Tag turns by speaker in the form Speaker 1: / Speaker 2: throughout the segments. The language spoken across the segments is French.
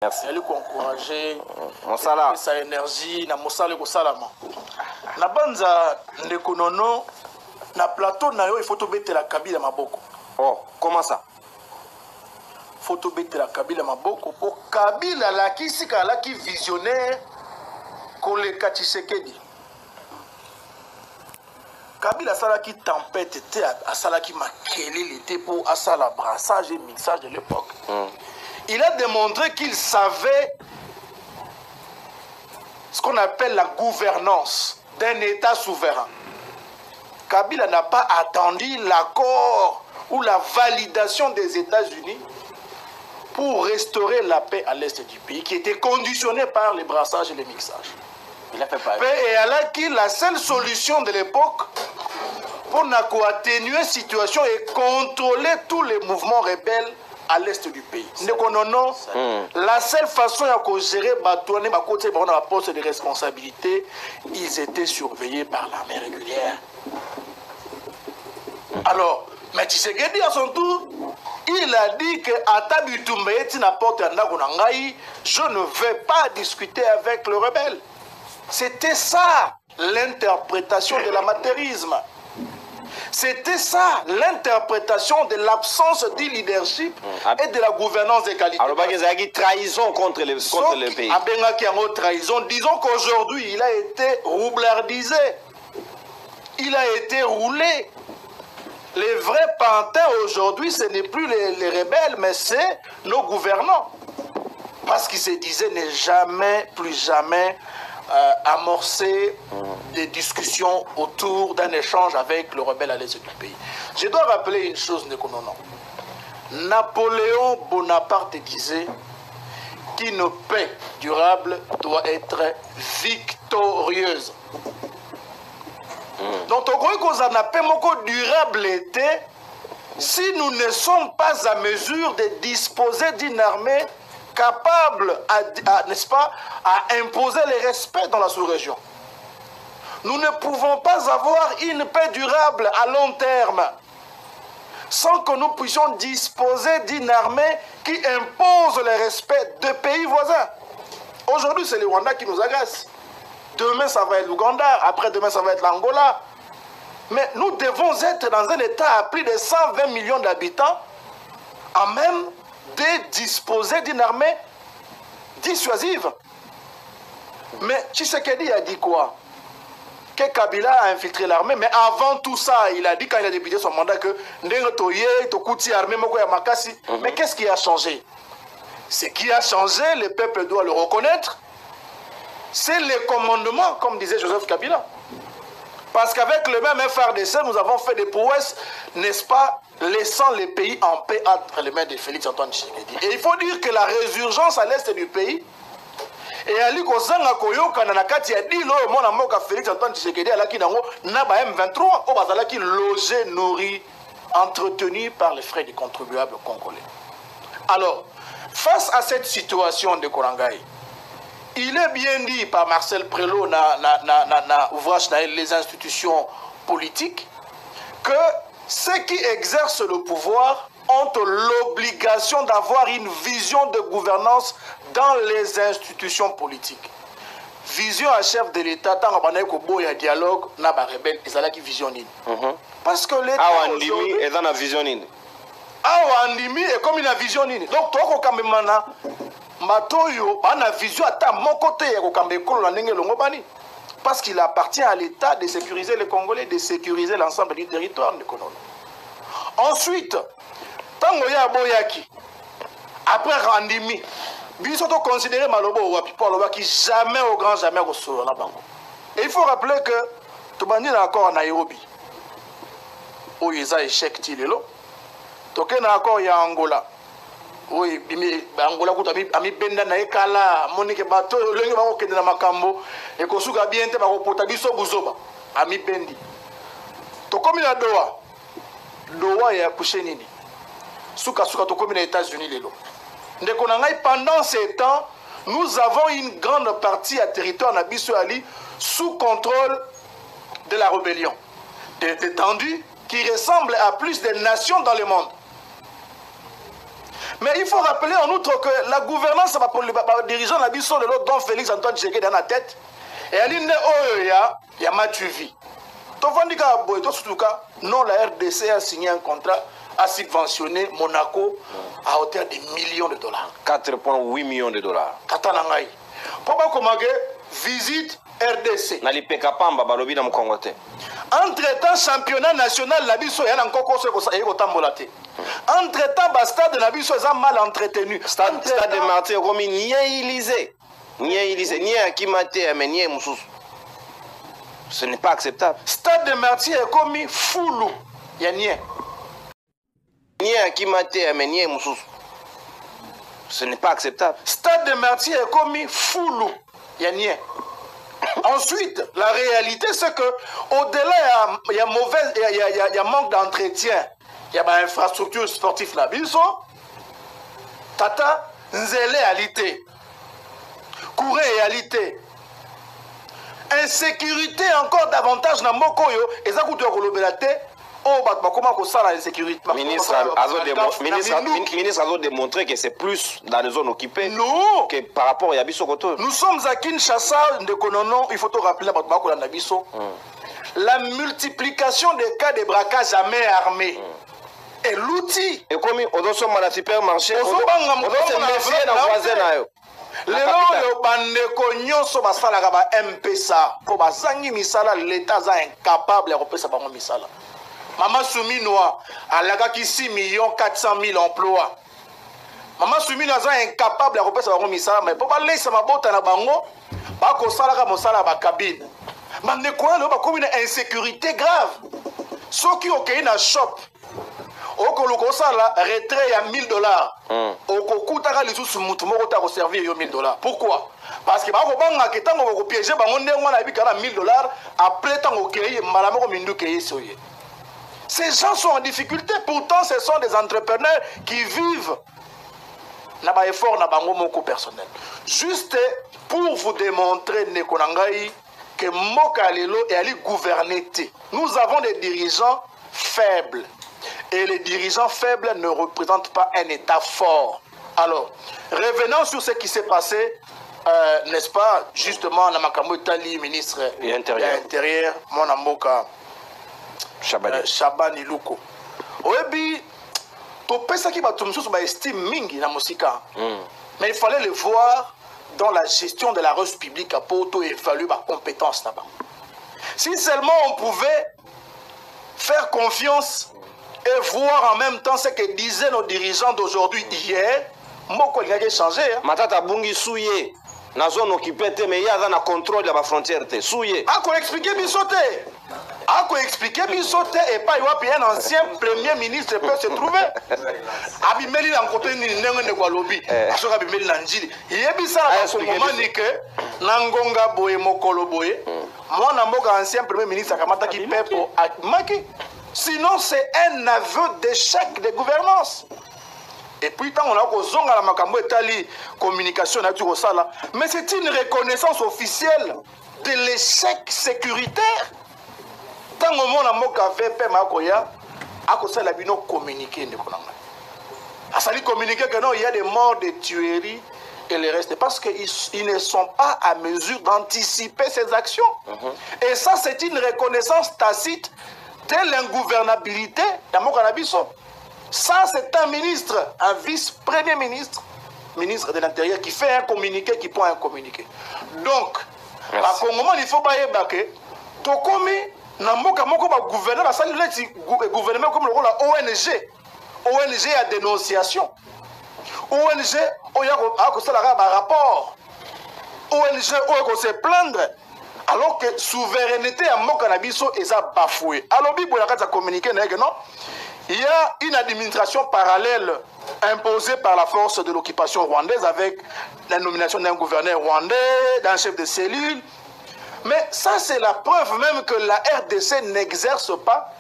Speaker 1: Merci.
Speaker 2: Elle encourager
Speaker 1: Mosala
Speaker 2: sa énergie na mosala ko salama. Na banza ndeko nono na plateau na yo il faut to betela Kabila maboko.
Speaker 1: Oh, comment ça?
Speaker 2: Faut to betela Kabila maboko pour Kabila la kisika la ki visionnaire koleka Tshisekedi. Kabila sala ki tempête te asala ki makelele te pour asala brassage et mixage de l'époque. Il a démontré qu'il savait ce qu'on appelle la gouvernance d'un État souverain. Kabila n'a pas attendu l'accord ou la validation des États-Unis pour restaurer la paix à l'est du pays, qui était conditionnée par les brassages et les mixages.
Speaker 1: Il a fait pareil.
Speaker 2: Et alors que la seule solution de l'époque pour atténuer la situation et contrôler tous les mouvements rebelles à l'est du pays. La seule façon de gérer la poste de responsabilité, ils étaient surveillés par l'armée régulière. Alors, mais Tshisekedi à son tour, il a dit que je ne vais pas discuter avec le rebelle. C'était ça l'interprétation de l'amateurisme. C'était ça l'interprétation de l'absence de leadership et de la gouvernance des qualités.
Speaker 1: Alors, il y a une trahison contre le pays.
Speaker 2: Trahison. Disons qu'aujourd'hui, il a été roublardisé. Il a été roulé. Les vrais pantins aujourd'hui, ce n'est plus les rebelles, mais c'est nos gouvernants. Parce qu'ils se disaient ne jamais, plus jamais amorcer des discussions autour d'un échange avec le rebelle à l'est du pays. Je dois rappeler une chose, Nekonono. Napoléon Bonaparte disait qu'une paix durable doit être victorieuse. Donc, on paix durable était si nous ne sommes pas à mesure de disposer d'une armée capable n'est-ce pas, à imposer le respect dans la sous-région. Nous ne pouvons pas avoir une paix durable à long terme sans que nous puissions disposer d'une armée qui impose le respect de pays voisins. Aujourd'hui, c'est le Rwanda qui nous agace. Demain, ça va être l'Ouganda. Après-demain, ça va être l'Angola. Mais nous devons être dans un État à plus de 120 millions d'habitants, à même de disposer d'une armée dissuasive. Mais Tshisekedi a dit quoi? Que Kabila a infiltré l'armée, mais avant tout ça, il a dit quand il a débuté son mandat que mais qu'est-ce qui a changé? Ce qui a changé, le peuple doit le reconnaître, c'est le commandement, comme disait Joseph Kabila. Parce qu'avec le même FRDC, nous avons fait des prouesses, n'est-ce pas, laissant les pays en paix entre les mains de Félix Antoine Tshisekedi. Et il faut dire que la résurgence à l'est du pays, et Ali Kozanga Koyoka Nanakati a dit Félix Antoine Tshisekedi alaki nango naba M23 au bazalaki logé, nourri, entretenu par les frais des contribuables congolais. Alors, face à cette situation de Korangaï, il est bien dit par Marcel Prelot na ouvrage les institutions politiques que ceux qui exercent le pouvoir ont l'obligation d'avoir une vision de gouvernance dans les institutions politiques. Vision à chef de l'État, tant qu'il y a un dialogue, il y a une rebelle, il y a une vision. Parce que l'État
Speaker 1: aujourd'hui... est dans la vision.
Speaker 2: Andimi est comme une vision. Donc, toi, quand même, Matoyo, on a vision à mon côté, parce qu'il appartient à l'État de sécuriser les Congolais, de sécuriser l'ensemble du territoire. Ensuite, Tango ya Boyaki, après Randimi, Biso to considéré Malobo Wapi pour le qui jamais au grand jamais au sol là bango. Et il faut rappeler que tout bandi na accord à Nairobi. Où ils a échec tilelo. Toké na accord ya Angola. Oui, Angola kuta ami benda na ekala Monique bato lengi ba okende na makambo et kosuka bien te ba ko pota biso buzoba. Ami bendi. Tokomi na Doha. Doha ya kushenini. Suka tokomi na États-Unis lelo. Pendant ces temps, nous avons une grande partie à territoire Nabiso Ali sous contrôle de la rébellion. Des détendus qui ressemblent à plus de nations dans le monde. Mais il faut rappeler en outre que la gouvernance pour les dirigeants la biso de l'autre dont Félix Antoine Tshisekedi dans la tête et aline il y a Matuvi. Tovandika Boeto Sutuka, non, la RDC a signé un contrat à subventionner Monaco à hauteur de millions de dollars.
Speaker 1: 4,8 millions de dollars.
Speaker 2: Katanangai. Pourquoi Komage visite RDC.
Speaker 1: Na lipeka pamba balobi na Mkongote.
Speaker 2: Entre-temps, championnat national, la biso est encore cosé. Entre-temps, stade la biso est mal entretenu.
Speaker 1: Stade de Martyr, comme ni Élysée. Ni Élysée, ni Akimate, mais ni Moussous. Ce n'est pas acceptable.
Speaker 2: Stade de Martyr est comme Foulou. Il y a ni.
Speaker 1: Ni Akimate, mais ni Moussous. Ce n'est pas acceptable.
Speaker 2: Stade de Martyr est comme Foulou. Il y a ni. Ensuite, la réalité, c'est que au-delà, il y a manque d'entretien. Il y a une infrastructure sportive là. Tata, Nzele alité. Kouré alité. Insécurité encore davantage dans Mokoyo. Et ça coûte comment ça la insécurité.
Speaker 1: Ministre a démontré que c'est plus dans les zones occupées que par rapport à Yabiso Koto.
Speaker 2: Nous sommes à Kinshasa, il faut te rappeler la multiplication des cas de braquage à main armée. Et l'outil.
Speaker 1: Et comme on sommes à la supermarché, on se méfier dans voisin.
Speaker 2: Lelo bandeko nyonso basalaka ba MPSA po bazangi misala l'état est incapable de repesa bango misala. Maman Souminoa alagaki 6 400 000 emplois. Maman Souminoa est incapable de repesa bango misala mais po ba laissa mabota na bango ba ko salaka mosala ba cabine. Bandeko no ba komi na insécurité grave. Soki okei na shop okoluko sala retrait à $1000. Okokutaka lisusu mutu moko ta ko servir yo $1000. Pourquoi? Parce que bako banga ke tango ko piéger bango ndengo na bikana $1000 après tango keye mbala moko mindu keye soye. Ces gens sont en difficulté, pourtant ce sont des entrepreneurs qui vivent na ba effort na bango moko personnel. Juste pour vous démontrer Nekonangai que Moka Lelo est allé gouverner. Nous avons des dirigeants faibles. Et les dirigeants faibles ne représentent pas un État fort. Alors, revenons sur ce qui s'est passé, n'est-ce pas, justement, Namakambo Tali, ministre de l'Intérieur, mon Amoka, Chabani Luko. Oebi, to pesa ki batumsu ba estime mingi na musika. Mais il fallait le voir dans la gestion de la ressource publique à Porto et évaluer ma compétence là-bas. Si seulement on pouvait faire confiance et voir en même temps ce que disaient nos dirigeants d'aujourd'hui, hier, Moko il a changé.
Speaker 1: Matata Bungi Souye, na zone occupée, mais il y a un contrôle de la frontière. Souye.
Speaker 2: A quoi expliquer Bissoté? A quoi expliquer Bissoté et pas un ancien premier ministre peut se trouver? Abimeli en côté ni nengo ne gualobi. Aso Abimeli Nanjili. Yebisa la moment ni que Nangonga Boye Mokolo Boye. Moi Namboka ancien premier ministre Akamata qui paie pour Maki. Sinon, c'est un aveu d'échec de gouvernance. Et puis, quand on a besoin la makambo etali communication nature ça là, mais c'est une reconnaissance officielle de l'échec sécuritaire. Tant au monde a moka VP makoya, a cause la bino communiquer ne konanga. A sali communiquer que non, il y a des morts, des tueries et le reste parce qu'ils ne sont pas à mesure d'anticiper ces actions. Et ça, c'est une reconnaissance tacite de l'ingouvernabilité dans Canabiso. Ça, c'est un ministre, un vice-premier ministre, ministre de l'Intérieur, qui fait un communiqué, qui prend un communiqué. Donc, à moment il faut pas y ébaquer. Tokomi, Namoka Moko va gouverner, ça le gouvernement comme le rôle de ONG. ONG à dénonciation. ONG, il y a un rapport. ONG, il se plaindre. Alors que souveraineté à Mokanabiso est bafouée. Alors, il y a une administration parallèle imposée par la force de l'occupation rwandaise avec la nomination d'un gouverneur rwandais, d'un chef de cellule. Mais ça, c'est la preuve même que la RDC n'exerce pas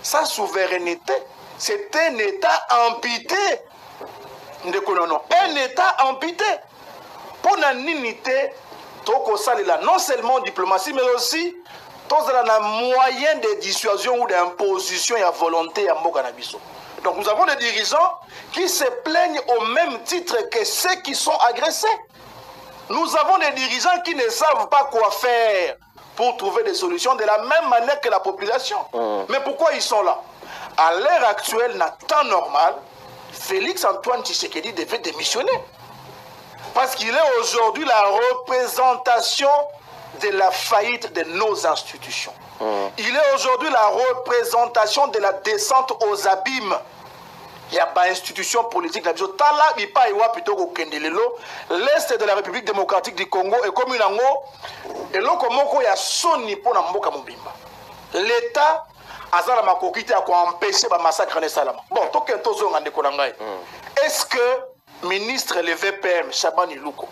Speaker 2: sa souveraineté. C'est un État amputé. Un État amputé. Pour la nunité, non seulement diplomatie, mais aussi un moyen de dissuasion ou d'imposition et à volonté à Mokanabiso. Donc nous avons des dirigeants qui se plaignent au même titre que ceux qui sont agressés. Nous avons des dirigeants qui ne savent pas quoi faire pour trouver des solutions de la même manière que la population. Mais pourquoi ils sont là? À l'heure actuelle, dans le temps normal, Félix Antoine Tshisekedi devait démissionner. Parce qu'il est aujourd'hui la représentation de la faillite de nos institutions. Il est aujourd'hui la représentation de la descente aux abîmes. Il y a pas institution politique la tala ipa iwa plutôt au Kendelelo, l'est de la République démocratique du Congo et comme une ango et loko moko ya soni pona mboka mobimba. L'État azala makokite a empêcher ba massacre ne salama. Bon, to kento zo ngande ko ngai. Est-ce que ministre le VPM Chabani Luko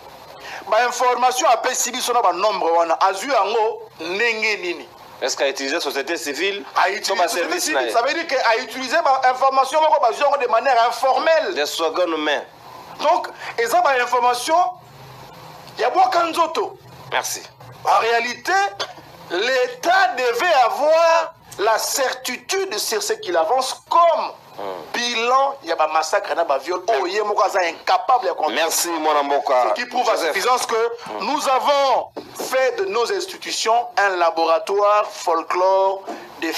Speaker 2: ba information a pesibi sona ba nombre wana azu yango ndenge nini?
Speaker 1: Est-ce qu'à utiliser la société civile
Speaker 2: comme un service civil, ça veut dire qu'à utiliser l'information de manière informelle.
Speaker 1: Des slogans humains.
Speaker 2: Donc, et ça, l'information, il y a beaucoup d'autres.
Speaker 1: Merci.
Speaker 2: En réalité, l'État devait avoir la certitude sur ce qu'il avance comme bilan. Il y a un massacre, il y a un viol. Oh, il y a un incapable de contrôler.
Speaker 1: Merci, mon Amboka.
Speaker 2: Ce qui prouve à suffisance que nous avons fait de nos institutions un laboratoire folklore des